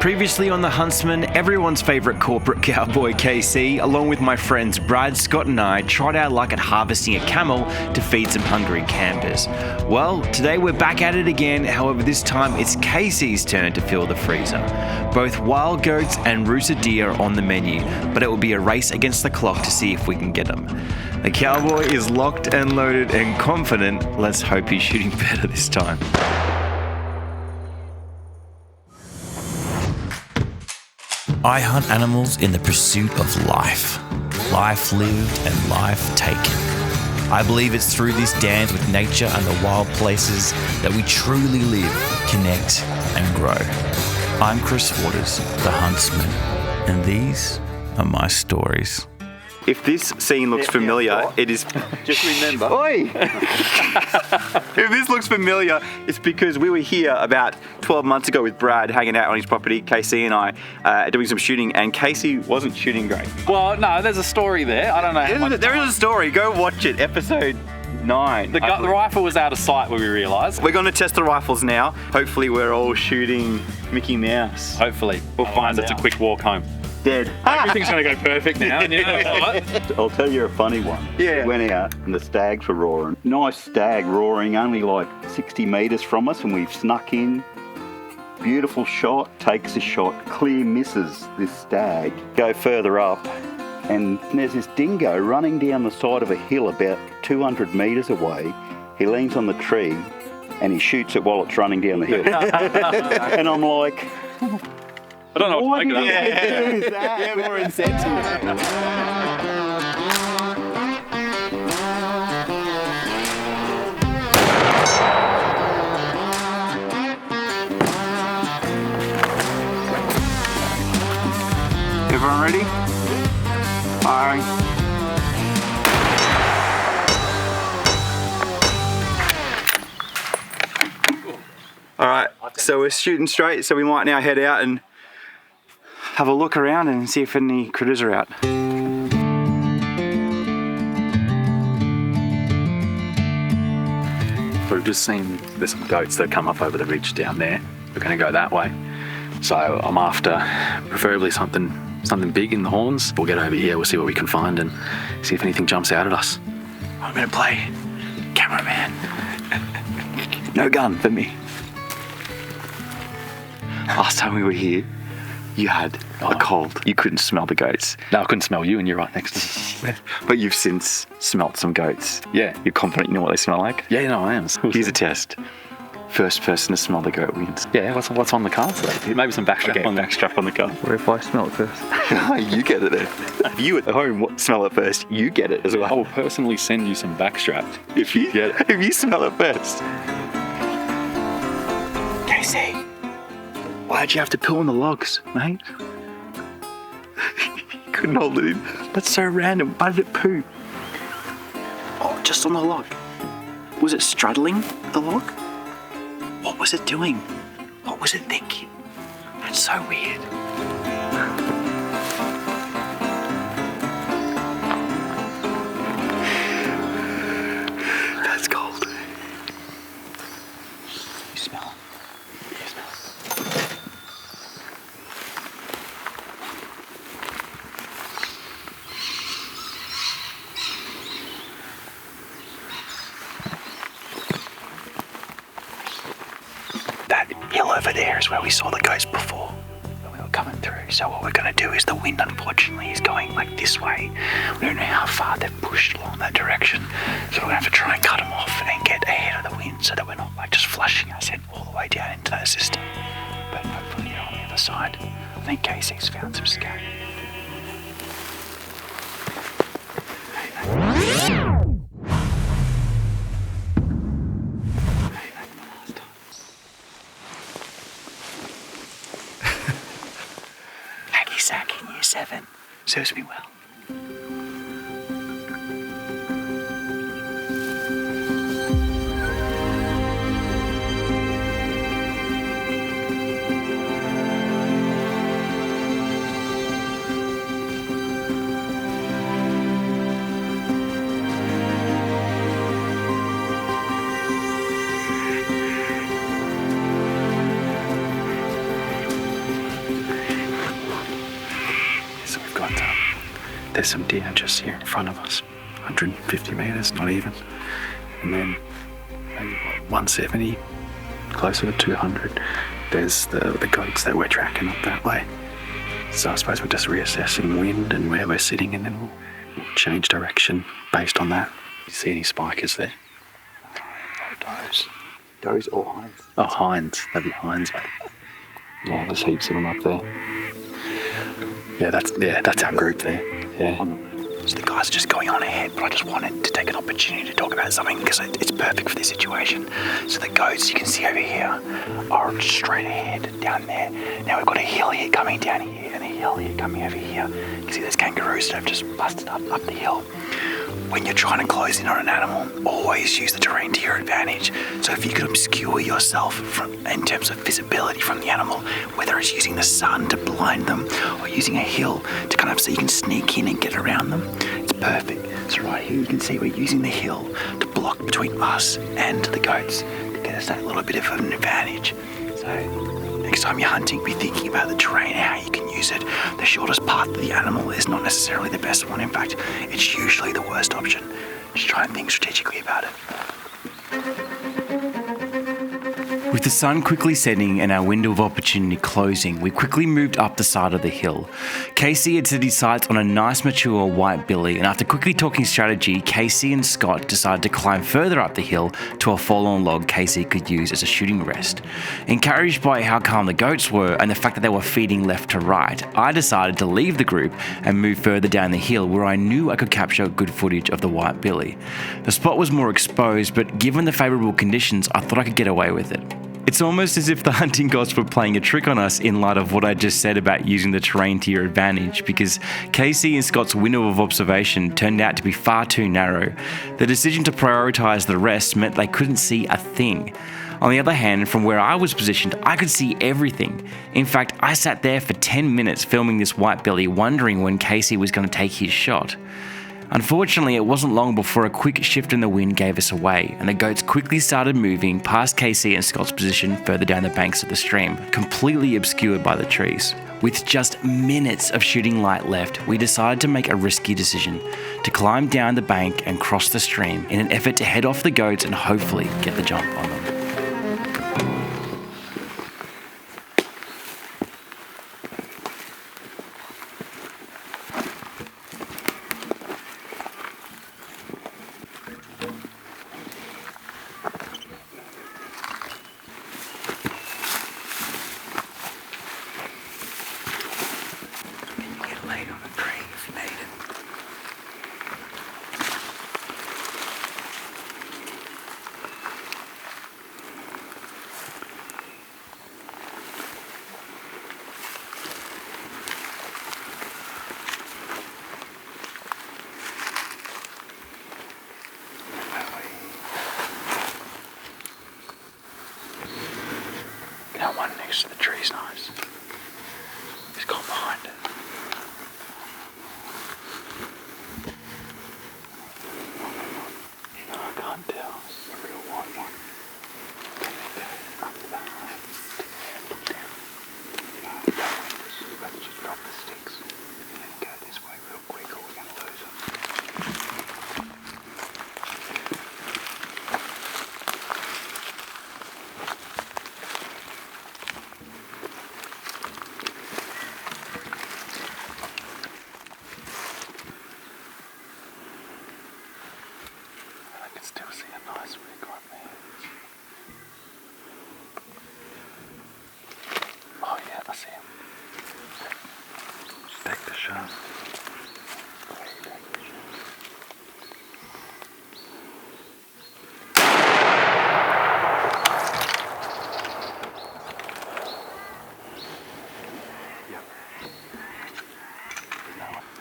Previously on the Huntsman, everyone's favourite corporate cowboy KC, along with my friends Brad, Scott and I, tried our luck at harvesting a camel to feed some hungry campers. Well, today we're back at it again, however this time it's KC's turn to fill the freezer. Both wild goats and Rusa deer are on the menu, but it will be a race against the clock to see if we can get them. The cowboy is locked and loaded and confident. Let's hope he's shooting better this time. I hunt animals in the pursuit of life. Life lived and life taken. I believe it's through this dance with nature and the wild places that we truly live, connect and grow. I'm Chris Waters, the Huntsman, and these are my stories. If this scene looks familiar, it is... Just remember. Oi! If this looks familiar, it's because we were here about 12 months ago with Brad hanging out on his property, KC and I, doing some shooting, and KC wasn't shooting great. Well, no, there's a story there. I don't know. There is a story. Go watch it. Episode 9. The rifle was out of sight when we realised. We're going to test the rifles now. Hopefully we're all shooting Mickey Mouse. Hopefully. We'll find it's a quick walk home. Dead. Everything's going to go perfect now. I'll tell you a funny one. Yeah. We went out and the stags were roaring. Nice stag roaring, only like 60 metres from us, and we've snuck in. Beautiful shot, takes a shot, clear misses this stag. Go further up and there's this dingo running down the side of a hill about 200 metres away. He leans on the tree and he shoots it while it's running down the hill. And I'm like... I don't know what to make of that. Do that. Yeah, more incentive. Everyone ready? Firing. All right, so we're shooting straight, so we might now head out and have a look around and see if any critters are out. We've just seen there's some goats that come up over the ridge down there. We're going to go that way. So I'm after preferably something big in the horns. We'll get over here, we'll see what we can find and see if anything jumps out at us. I'm going to play cameraman. No gun for me. Last time we were here, you had a cold. You couldn't smell the goats. No, I couldn't smell you and you're right next to me. But you've since smelt some goats. Yeah. You're confident you know what they smell like? Yeah, no, I am. Here's a test. First person to smell the goat wins. Yeah, what's on the cards though? Maybe some backstrap on backstrap on the car. What if I smell it first? You get it then. If you at home smell it first, you get it as well. I will personally send you some backstrap if you get it. If you smell it first. KC, why'd you have to poo on the logs, mate? You couldn't hold it in. That's so random. Why did it poo? Oh, just on the log. Was it straddling the log? What was it doing? What was it thinking? That's so weird. That's cold. You smell it? You smell it? That hill over there is where we saw the ghost before when we were coming through. So what we're going to do is the wind unfortunately is going like this way. We don't know how far they've pushed along that direction. So we're going to have to try and cut them off and get ahead of the wind so that we're not like just flushing us in all the way down into that system. But hopefully on the other side, I think KC's found some scat. Sack in year 7. Serves me well. there's some deer just here in front of us, 150 metres, not even. And then maybe 170, closer to 200, there's the goats that we're tracking up that way. So I suppose we're just reassessing wind and where we're sitting, and then we'll change direction based on that. You see any spikers there? Does or hinds? Oh, hinds. That'd be hinds, mate. Yeah, there's heaps of them up there. Yeah, that's our group there. Yeah. So the guys are just going on ahead, but I just wanted to take an opportunity to talk about something because it's perfect for this situation. So the goats you can see over here are straight ahead down there. Now we've got a hill here coming down here and a hill here coming over here. You can see those kangaroos that have just busted up the hill. When you're trying to close in on an animal, always use the terrain to your advantage. So if you could obscure yourself in terms of visibility from the animal, whether it's using the sun to blind them or using a hill to kind of so you can sneak in and get around them, it's perfect. So right here you can see we're using the hill to block between us and the goats to get us that little bit of an advantage. So next time you're hunting, be thinking about the terrain and how you can use it. The shortest path to the animal is not necessarily the best one. In fact, it's usually the worst option. Just try and think strategically about it. With the sun quickly setting and our window of opportunity closing, we quickly moved up the side of the hill. KC had set his sights on a nice mature white billy, and after quickly talking strategy, KC and Scott decided to climb further up the hill to a fallen log KC could use as a shooting rest. Encouraged by how calm the goats were and the fact that they were feeding left to right, I decided to leave the group and move further down the hill where I knew I could capture good footage of the white billy. The spot was more exposed, but given the favourable conditions, I thought I could get away with it. It's almost as if the hunting gods were playing a trick on us in light of what I just said about using the terrain to your advantage, because KC and Scott's window of observation turned out to be far too narrow. The decision to prioritise the rest meant they couldn't see a thing. On the other hand, from where I was positioned, I could see everything. In fact, I sat there for 10 minutes filming this white billy, wondering when KC was going to take his shot. Unfortunately, it wasn't long before a quick shift in the wind gave us away, and the goats quickly started moving past KC and Scott's position further down the banks of the stream, completely obscured by the trees. With just minutes of shooting light left, we decided to make a risky decision, to climb down the bank and cross the stream in an effort to head off the goats and hopefully get the jump on them. That one next to the tree's nice. He's gone behind it. No, I can't tell. It's a real white one. Up behind. Look down. No, let's just drop the sticks and then go this way real quick or we're going to lose them. Still see a nice rig on there. Oh yeah, I see him. Take the shot.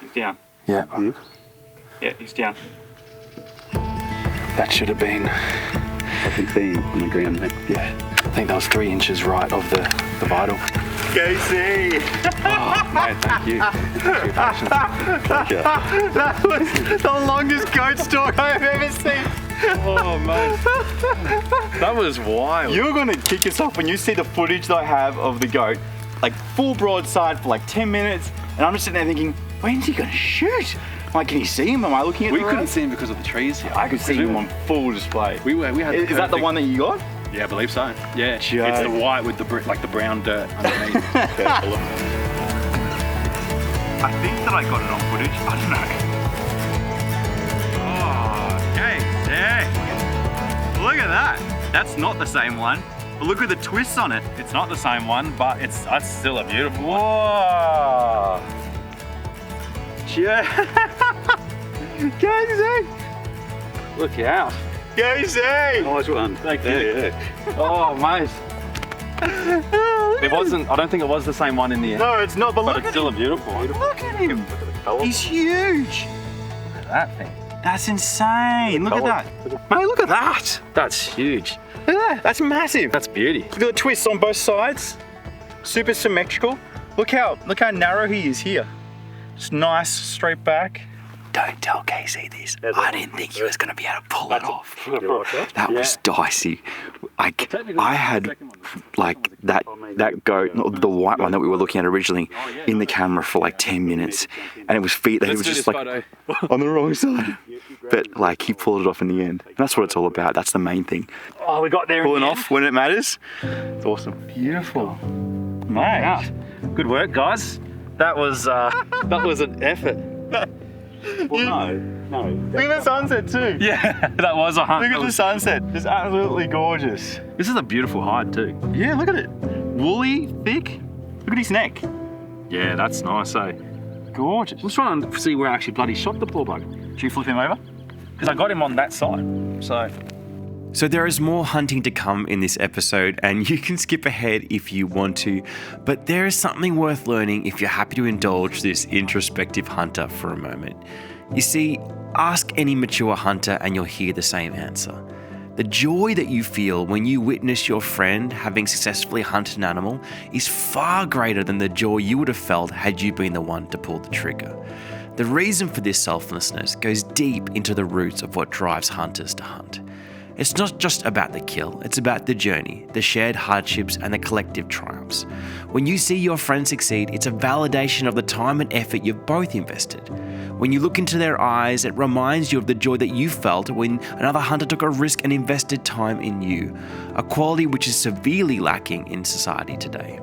He's down. Yeah. Yeah, he's down. That should have been, I can see him on the ground there. yeah, I think that was 3 inches right of the vital. KC! Oh, mate, thank you. That was the longest goat stalk I've ever seen. Oh, mate. That was wild. You're gonna kick yourself when you see the footage that I have of the goat, like full broadside for like 10 minutes, and I'm just sitting there thinking, When's he gonna shoot? Like, can you see him? Am I looking at We the couldn't road? see him because of the trees here. I could see him on full display. We had. Is that the one that you got? Yeah, I believe so. Yeah, Joke. it's the white with the the brown dirt underneath. I think that I got it on footage. I don't know. Oh, okay. Yeah. Look at that. That's not the same one. But look at the twists on it. It's not the same one, but that's still a beautiful one. Whoa. Yeah. KC. Look out. KC. Nice one. Thank you. Yeah. Oh, mate. It wasn't. I don't think it was the same one in the end. No, it's not. But But look it's at still a him. beautiful one. Look at him. He's huge. Look at that thing. That's insane. Look at that. Mate, look at that. That's huge. Look at that. That's massive. That's beauty. Look at the twists on both sides. Super symmetrical. Look how narrow he is here. Just nice straight back. Don't tell KC this. I didn't think he was going to be able to pull it off. That was dicey. I had like that goat, the white one that we were looking at originally, in the camera for like 10 minutes, and it was feet that he was just like on the wrong side. But like he pulled it off in the end. And that's what it's all about. That's the main thing. Oh, we got there. Pulling off when it matters. It's awesome. Beautiful. Mate. Good work, guys. That was an effort. Well, no. Look at the sunset too. Yeah, that was a hunt. Look at the sunset. It's absolutely gorgeous. This is a beautiful hide too. Yeah, look at it. Woolly, thick. Look at his neck. Yeah, that's nice, eh? Gorgeous. I was trying to see where I actually bloody shot the poor bugger. Should you flip him over? Because I got him on that side. So there is more hunting to come in this episode, and you can skip ahead if you want to, but there is something worth learning if you're happy to indulge this introspective hunter for a moment. You see, ask any mature hunter and you'll hear the same answer. The joy that you feel when you witness your friend having successfully hunted an animal is far greater than the joy you would have felt had you been the one to pull the trigger. The reason for this selflessness goes deep into the roots of what drives hunters to hunt. It's not just about the kill, it's about the journey, the shared hardships, and the collective triumphs. When you see your friend succeed, it's a validation of the time and effort you've both invested. When you look into their eyes, it reminds you of the joy that you felt when another hunter took a risk and invested time in you, a quality which is severely lacking in society today.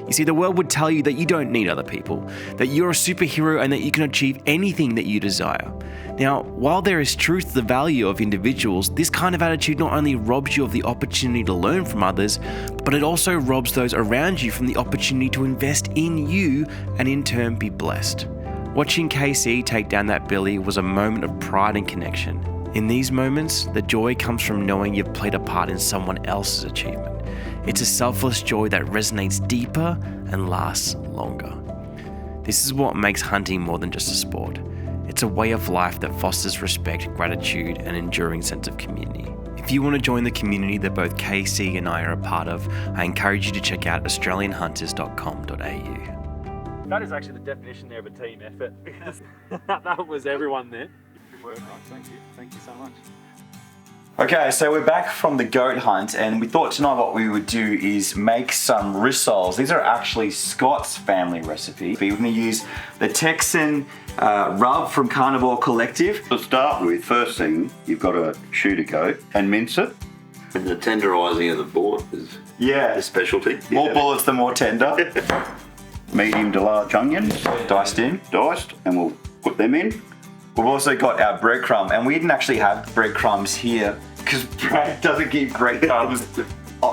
You see, the world would tell you that you don't need other people, that you're a superhero and that you can achieve anything that you desire. Now, while there is truth to the value of individuals, this kind of attitude not only robs you of the opportunity to learn from others, but it also robs those around you from the opportunity to invest in you and in turn be blessed. Watching KC take down that billy was a moment of pride and connection. In these moments, the joy comes from knowing you've played a part in someone else's achievement. It's a selfless joy that resonates deeper and lasts longer. This is what makes hunting more than just a sport. It's a way of life that fosters respect, gratitude, and an enduring sense of community. If you want to join the community that both KC and I are a part of, I encourage you to check out australianhunters.com.au. That is actually the definition there of a team effort. Because that was everyone there. Good work, mate. Thank you. Thank you so much. Okay, so we're back from the goat hunt, and we thought tonight what we would do is make some rissoles. These are actually Scott's family recipe. We're going to use the Texan rub from Carnivore Collective. To start with, first thing, you've got to shoot a goat and mince it. And the tenderising of the bullet is Yeah. a specialty. More bullets, the more tender. Medium to large onions, Diced in. diced, and we'll put them in. We've also got our breadcrumb, and we didn't actually have breadcrumbs here because Brad doesn't keep breadcrumbs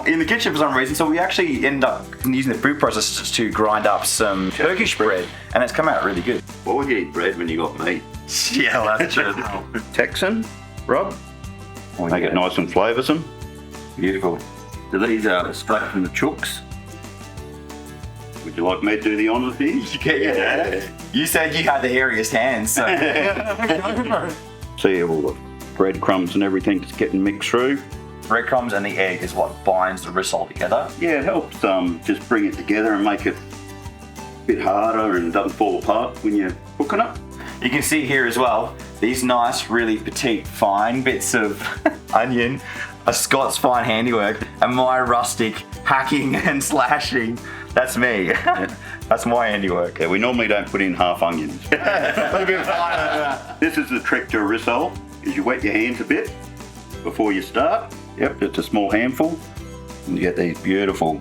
in the kitchen for some reason, so we actually ended up using the food processors to grind up some Turkish bread, and it's come out really good. Why would you eat bread when you got meat? Yeah, well, that's true. Texan rub, make it nice and flavoursome. Beautiful. So these are straight from the chooks. Would you like me to do the honours here? Yeah. You said you had the hairiest hands, so. See here, all the breadcrumbs and everything that's getting mixed through. Breadcrumbs and the egg is what binds the rissole together. Yeah, it helps just bring it together and make it a bit harder and doesn't fall apart when you're cooking it. You can see here as well, these nice, really petite, fine bits of onion are Scott's fine handiwork, and my rustic hacking and slashing. That's me. That's my handiwork. Yeah, we normally don't put in half onions. This is the trick to a risole, is you wet your hands a bit before you start. Yep, just a small handful. And you get these beautiful.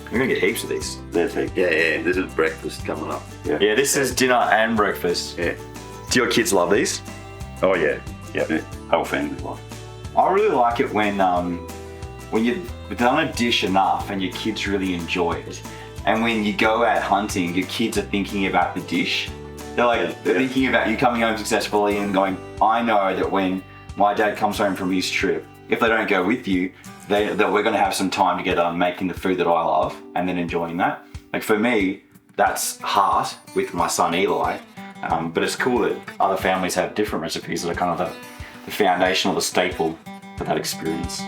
We're gonna get heaps of these. That's it. Yeah, this is breakfast coming up. Yeah, this is dinner and breakfast. Yeah. Do your kids love these? Oh yeah. Yeah. Whole family love. I really like it when you've done a dish enough and your kids really enjoy it. And when you go out hunting, your kids are thinking about the dish. They're thinking about you coming home successfully and going, I know that when my dad comes home from his trip, if they don't go with you, that we're going to have some time together making the food that I love and then enjoying that. Like for me, that's heart with my son Eli. But it's cool that other families have different recipes that are kind of the foundation or the staple for that experience.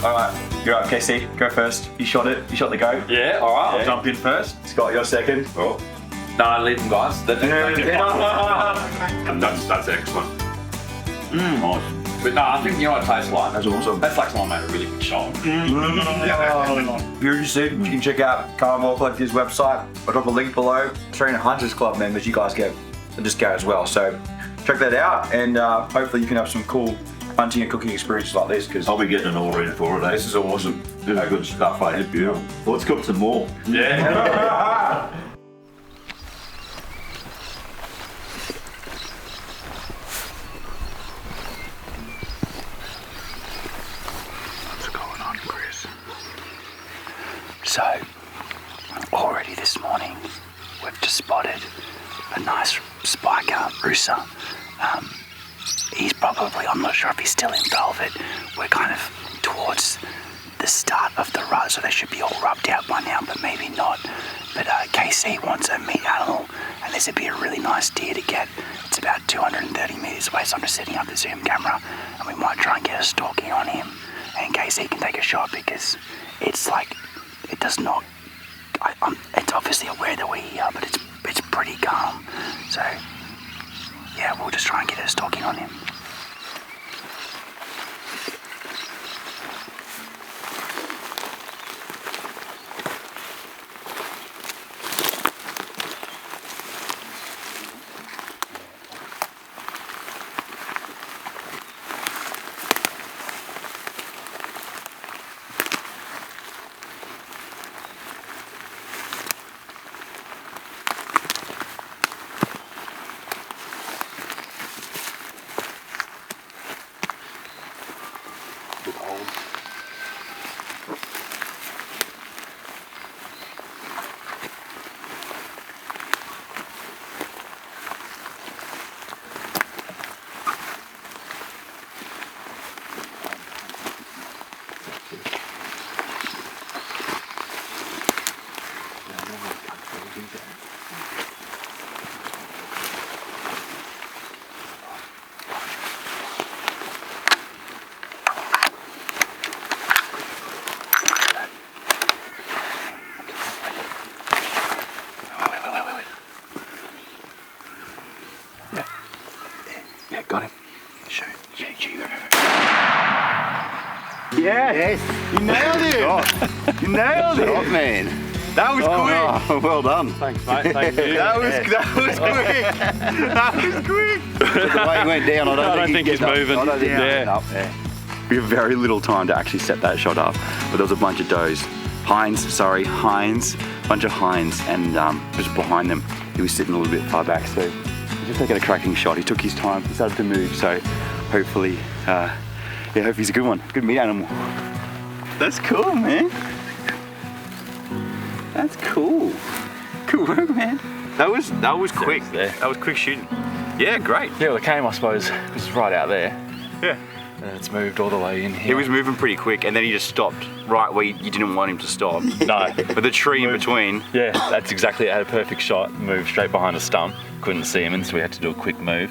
Alright, you're up, KC, go first. You shot it, you shot the goat. Yeah, all right. I'll jump in first. Scott, you're second. Oh. No, leave them, guys. That's excellent. Nice. But no, I think you know what it tastes like. That's awesome. That's like someone made a really good shot. If you're interested, you can check out Carnivore Collective's website. I'll drop a link below. Australian Hunters Club members, you guys get a discount as well. So check that out, and hopefully you can have some cool hunting and cooking experiences like this, because I'll be getting an order in for it. this is awesome. This is good stuff, eh? It's beautiful. Let's cook some more. Yeah. What's going on, Chris? So, already this morning, we've just spotted a nice spiker, Rusa. He's probably, I'm not sure if he's still in velvet. We're kind of towards the start of the rut, so they should be all rubbed out by now, but maybe not. But KC wants a meat animal, and this would be a really nice deer to get. It's about 230 metres away, so I'm just setting up the zoom camera, and we might try and get a stalking on him, and KC can take a shot, because it's like, it does not, it's obviously aware that we're here, but it's pretty calm. So yeah, we'll just try and get a stalking on him. Yeah, got him. Shoot. Yes, you nailed it. You nailed it. Oh man. That was quick. Oh, well done. Thanks, mate. Thank you. That was quick. That was quick. The way he went down, I don't think he's moving. I don't think he's getting up there. We have very little time to actually set that shot up, but there was a bunch of does. Bunch of hinds, and just behind them, he was sitting a little bit far back, so he's just taking a cracking shot. He took his time, he started to move, so hopefully, hopefully he's a good one, good meat animal. That's cool, man. That's cool. Good work, man. That was quick. That was quick shooting. Yeah, great. Yeah, well, the camel, I suppose, was right out there. Yeah. And it's moved all the way in here. He was moving pretty quick, and then he just stopped right where you didn't want him to stop. No. But the tree in between. Yeah, that's exactly it. Had a perfect shot. Moved straight behind a stump. Couldn't see him, and so we had to do a quick move.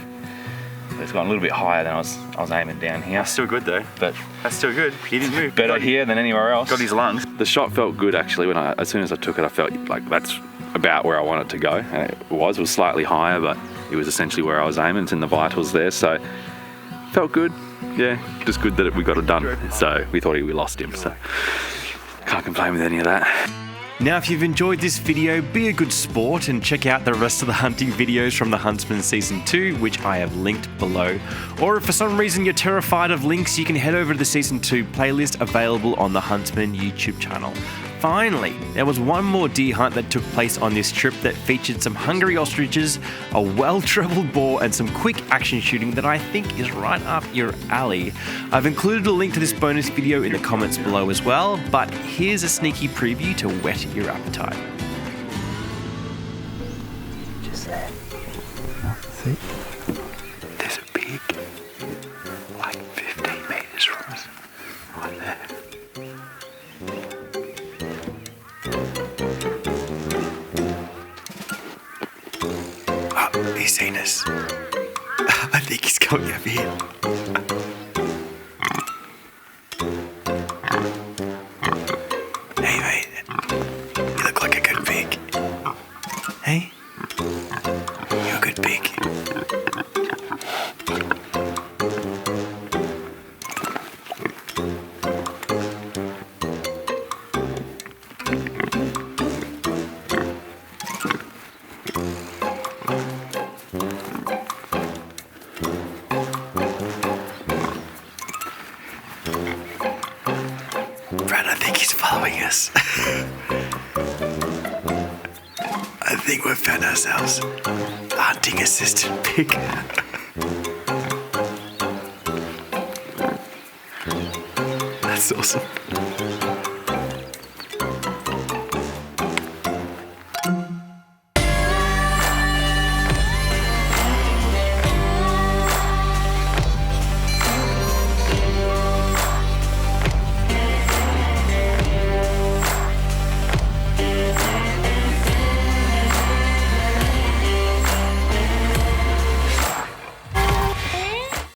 it's gone a little bit higher than I was aiming down here. That's still good though. But That's still good. He didn't move. better here than anywhere else. Got his lungs. The shot felt good actually. As soon as I took it, I felt like that's about where I wanted to go. And it was slightly higher, but it was essentially where I was aiming. It's in the vitals there, so felt good. Yeah, just good that we got it done. So we thought we lost him, so can't complain with any of that. Now, if you've enjoyed this video, be a good sport and check out the rest of the hunting videos from the Huntsman Season 2, which I have linked below. Or if for some reason you're terrified of links, you can head over to the Season 2 playlist available on the Huntsman YouTube channel. Finally, there was one more deer hunt that took place on this trip that featured some hungry ostriches, a well-travelled boar, and some quick action shooting that I think is right up your alley. I've included a link to this bonus video in the comments below as well, but here's a sneaky preview to whet your appetite. Just there. See? There's a pig, like 15 metres from us, right there. Oh, he's seen us. I think he's coming over here. Hey mate, you look like a good pig. Hey? You're a good pig. Brad, I think he's following us. I think we've found ourselves a hunting assistant pig. That's awesome.